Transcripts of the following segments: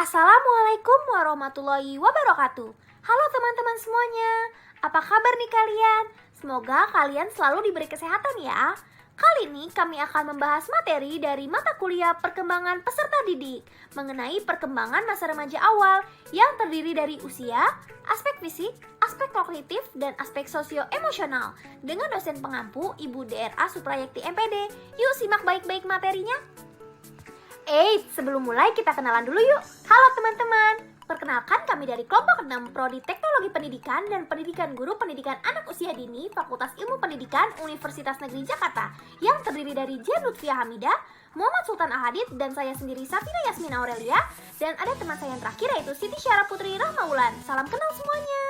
Assalamualaikum warahmatullahi wabarakatuh. Halo teman-teman semuanya, apa kabar nih kalian? Semoga kalian selalu diberi kesehatan ya. Kali ini kami akan membahas materi dari mata kuliah perkembangan peserta didik mengenai perkembangan masa remaja awal yang terdiri dari usia, aspek fisik, aspek kognitif, dan aspek sosio-emosional dengan dosen pengampu Ibu DRA Suprayekti MPD. Yuk simak baik-baik materinya. Sebelum mulai kita kenalan dulu yuk. Halo teman-teman, perkenalkan kami dari kelompok 6 Prodi Teknologi Pendidikan dan Pendidikan Guru Pendidikan Anak Usia Dini Fakultas Ilmu Pendidikan Universitas Negeri Jakarta yang terdiri dari Jen Lutfia Hamidah, Muhammad Sultan Ahadid, dan saya sendiri Safina Yasmin Aurelia. Dan ada teman saya yang terakhir yaitu Siti Syara Putri Rahmaulan. Salam kenal semuanya.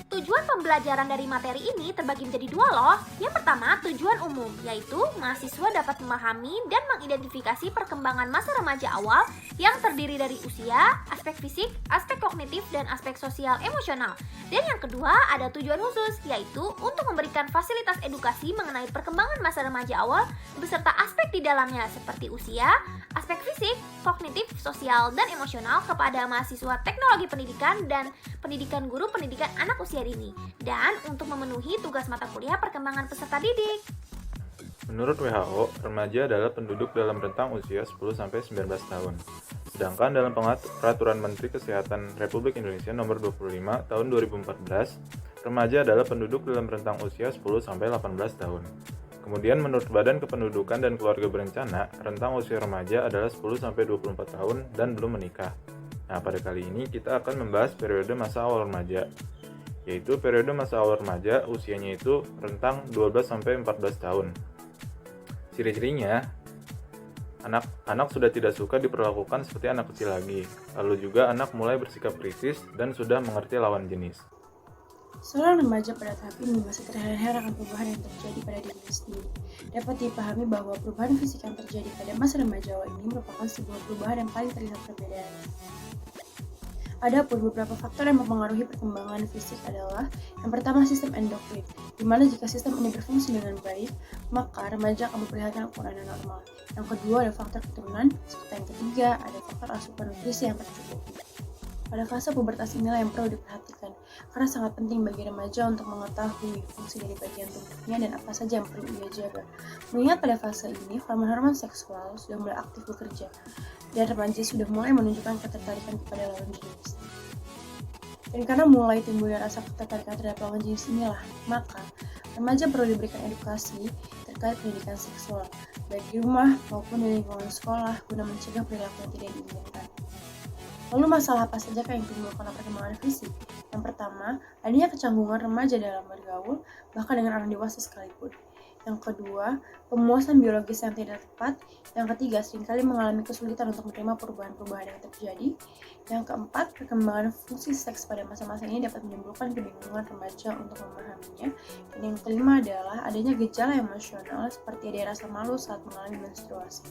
Tujuan pembelajaran dari materi ini terbagi menjadi dua loh. Yang pertama, tujuan umum, yaitu mahasiswa dapat memahami dan mengidentifikasi perkembangan masa remaja awal yang terdiri dari usia, aspek fisik, aspek kognitif, dan aspek sosial emosional. Dan yang kedua, ada tujuan khusus, yaitu untuk memberikan fasilitas edukasi mengenai perkembangan masa remaja awal beserta aspek di dalamnya seperti usia, aspek fisik, kognitif, sosial, dan emosional kepada mahasiswa teknologi pendidikan dan pendidikan guru pendidikan anak usia dini, dan untuk memenuhi tugas mata kuliah perkembangan peserta didik. Menurut WHO, remaja adalah penduduk dalam rentang usia 10-19 tahun. Sedangkan dalam Peraturan Menteri Kesehatan Republik Indonesia Nomor 25 Tahun 2014, remaja adalah penduduk dalam rentang usia 10-18 tahun. Kemudian menurut Badan Kependudukan dan Keluarga Berencana, rentang usia remaja adalah 10-24 tahun dan belum menikah. Nah, pada kali ini kita akan membahas periode masa awal remaja, yaitu periode masa awal remaja usianya itu rentang 12-14 tahun. Ciri-cirinya, anak sudah tidak suka diperlakukan seperti anak kecil lagi. Lalu juga anak mulai bersikap kritis dan sudah mengerti lawan jenis. Seorang remaja pada tahap ini masih terheran-heran akan perubahan yang terjadi pada dirinya sendiri. Dapat dipahami bahwa perubahan fisik yang terjadi pada masa remaja awal ini merupakan sebuah perubahan yang paling terlihat perbedaan. Adapun beberapa faktor yang mempengaruhi perkembangan fisik adalah yang pertama sistem endokrin, di mana jika sistem ini berfungsi dengan baik, maka remaja akan memperlihatkan ukuran yang normal. Yang kedua ada faktor keturunan, serta yang ketiga ada faktor asupan nutrisi yang tercukupi. Pada fase pubertas inilah yang perlu diperhatikan, karena sangat penting bagi remaja untuk mengetahui fungsi dari bagian tubuhnya dan apa saja yang perlu ia jaga. Mengingat pada fase ini, hormon-hormon seksual sudah mulai aktif bekerja, dan remaja sudah mulai menunjukkan ketertarikan kepada lawan jenis. Dan karena mulai timbulnya rasa ketertarikan terhadap lawan jenis inilah, maka remaja perlu diberikan edukasi terkait pendidikan seksual, baik di rumah maupun di lingkungan sekolah, guna mencegah perilaku yang tidak diinginkan. Lalu masalah apa saja yang timbul karena perkembangan fisik? Yang pertama, adanya kecanggungan remaja dalam bergaul, bahkan dengan orang dewasa sekalipun. Yang kedua, pemuasan biologis yang tidak tepat. Yang ketiga, seringkali mengalami kesulitan untuk menerima perubahan-perubahan yang terjadi. Yang keempat, perkembangan fungsi seks pada masa-masa ini dapat menimbulkan kebingungan remaja untuk memahaminya. Dan yang kelima adalah adanya gejala emosional seperti ada rasa malu saat mengalami menstruasi.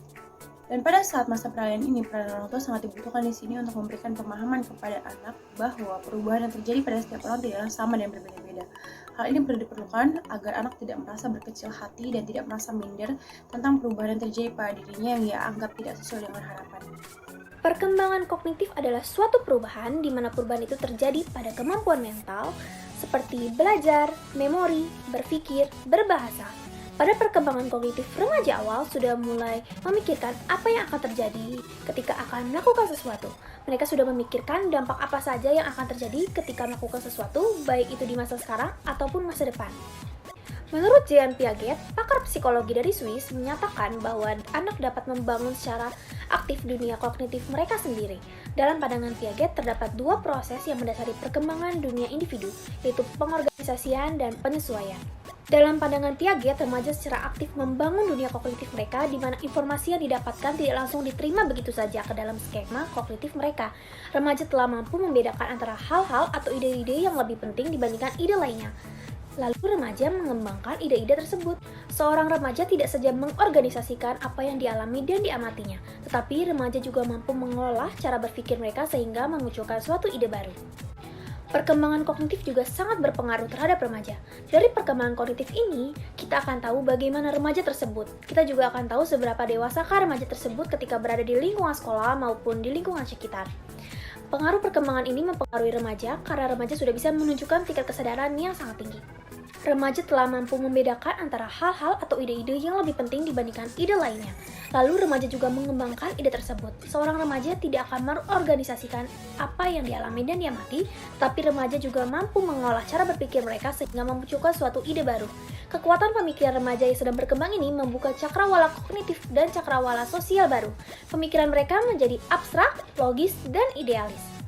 Dan pada saat masa peralihan ini, peran orang tua sangat dibutuhkan di sini untuk memberikan pemahaman kepada anak bahwa perubahan yang terjadi pada setiap orang tidaklah sama dan berbeda-beda. Hal ini perlu diperlukan agar anak tidak merasa berkecil hati dan tidak merasa minder tentang perubahan yang terjadi pada dirinya yang ia anggap tidak sesuai dengan harapan. Perkembangan kognitif adalah suatu perubahan di mana perubahan itu terjadi pada kemampuan mental seperti belajar, memori, berpikir, berbahasa. Pada perkembangan kognitif remaja awal sudah mulai memikirkan apa yang akan terjadi ketika akan melakukan sesuatu. Mereka sudah memikirkan dampak apa saja yang akan terjadi ketika melakukan sesuatu, baik itu di masa sekarang ataupun masa depan. Menurut Jean Piaget, pakar psikologi dari Swiss, menyatakan bahwa anak dapat membangun secara aktif dunia kognitif mereka sendiri. Dalam pandangan Piaget, terdapat dua proses yang mendasari perkembangan dunia individu, yaitu pengorganisasian dan penyesuaian. Dalam pandangan Piaget, remaja secara aktif membangun dunia kognitif mereka di mana informasi yang didapatkan tidak langsung diterima begitu saja ke dalam skema kognitif mereka. Remaja telah mampu membedakan antara hal-hal atau ide-ide yang lebih penting dibandingkan ide lainnya. Lalu remaja mengembangkan ide-ide tersebut. Seorang remaja tidak saja mengorganisasikan apa yang dialami dan diamatinya, tetapi remaja juga mampu mengolah cara berpikir mereka sehingga memunculkan suatu ide baru. Perkembangan kognitif juga sangat berpengaruh terhadap remaja. Dari perkembangan kognitif ini, kita akan tahu bagaimana remaja tersebut. Kita juga akan tahu seberapa dewasakah remaja tersebut ketika berada di lingkungan sekolah maupun di lingkungan sekitar. Pengaruh perkembangan ini mempengaruhi remaja karena remaja sudah bisa menunjukkan tingkat kesadaran yang sangat tinggi. Remaja telah mampu membedakan antara hal-hal atau ide-ide yang lebih penting dibandingkan ide lainnya. Lalu remaja juga mengembangkan ide tersebut. Seorang remaja tidak akan mengorganisasikan apa yang dialami dan diamati, tapi remaja juga mampu mengolah cara berpikir mereka sehingga memunculkan suatu ide baru. Kekuatan pemikiran remaja yang sedang berkembang ini membuka cakrawala kognitif dan cakrawala sosial baru. Pemikiran mereka menjadi abstrak, logis, dan idealis.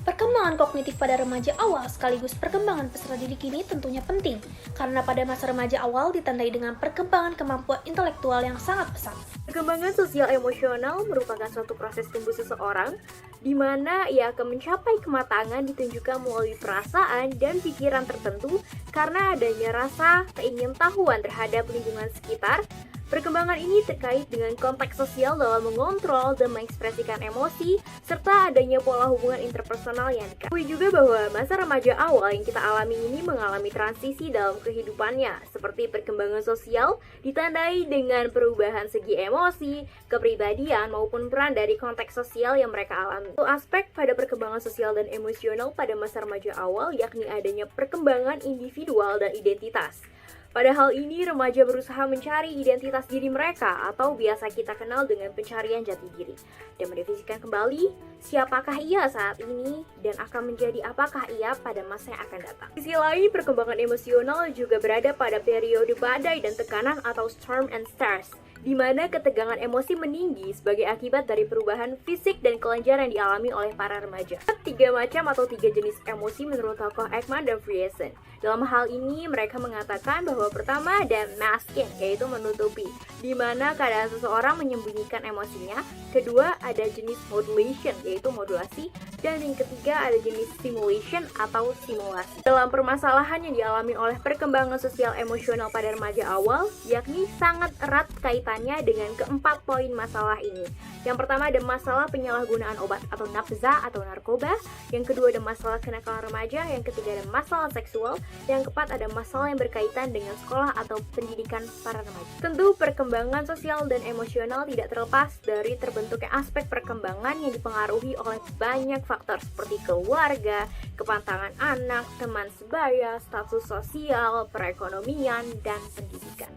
Perkembangan kognitif pada remaja awal sekaligus perkembangan peserta didik ini tentunya penting, karena pada masa remaja awal ditandai dengan perkembangan kemampuan intelektual yang sangat pesat. Perkembangan sosial emosional merupakan suatu proses tumbuh seseorang, di mana ia akan mencapai kematangan ditunjukkan melalui perasaan dan pikiran tertentu karena adanya rasa keingintahuan terhadap lingkungan sekitar. Perkembangan ini terkait dengan konteks sosial dalam mengontrol dan mengekspresikan emosi, serta adanya pola hubungan interpersonal yang dekat. Ketahui juga bahwa masa remaja awal yang kita alami ini mengalami transisi dalam kehidupannya, seperti perkembangan sosial ditandai dengan perubahan segi emosi, kepribadian, maupun peran dari konteks sosial yang mereka alami. Satu aspek pada perkembangan sosial dan emosional pada masa remaja awal yakni adanya perkembangan individual dan identitas. Pada hal ini, remaja berusaha mencari identitas diri mereka atau biasa kita kenal dengan pencarian jati diri dan mendefinisikan kembali siapakah ia saat ini dan akan menjadi apakah ia pada masa yang akan datang. Di sisi lain, perkembangan emosional juga berada pada periode badai dan tekanan atau storm and stress, di mana ketegangan emosi meninggi sebagai akibat dari perubahan fisik dan kelenjar yang dialami oleh para remaja. 3 macam atau 3 jenis emosi menurut tokoh Ekman dan Friesen. Dalam hal ini, mereka mengatakan bahwa pertama ada masking, yaitu menutupi, di mana keadaan seseorang menyembunyikan emosinya. Kedua, ada jenis modulation, yaitu modulasi. Dan yang ketiga, ada jenis simulation atau simulasi. Dalam permasalahan yang dialami oleh perkembangan sosial emosional pada remaja awal, yakni sangat erat kaitannya dengan keempat poin masalah ini. Yang pertama ada masalah penyalahgunaan obat atau nafza atau narkoba. Yang kedua ada masalah kenakalan remaja. Yang ketiga ada masalah seksual. Yang keempat ada masalah yang berkaitan dengan sekolah atau pendidikan para remaja. Tentu perkembangan sosial dan emosional tidak terlepas dari terbentuknya aspek perkembangan yang dipengaruhi oleh banyak faktor seperti keluarga, kepantangan anak, teman sebaya, status sosial, perekonomian, dan pendidikan.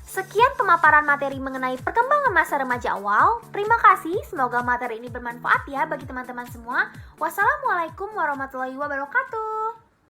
Sekian pemaparan materi mengenai perkembangan masa remaja awal. Terima kasih, semoga materi ini bermanfaat ya bagi teman-teman semua. Wassalamualaikum warahmatullahi wabarakatuh.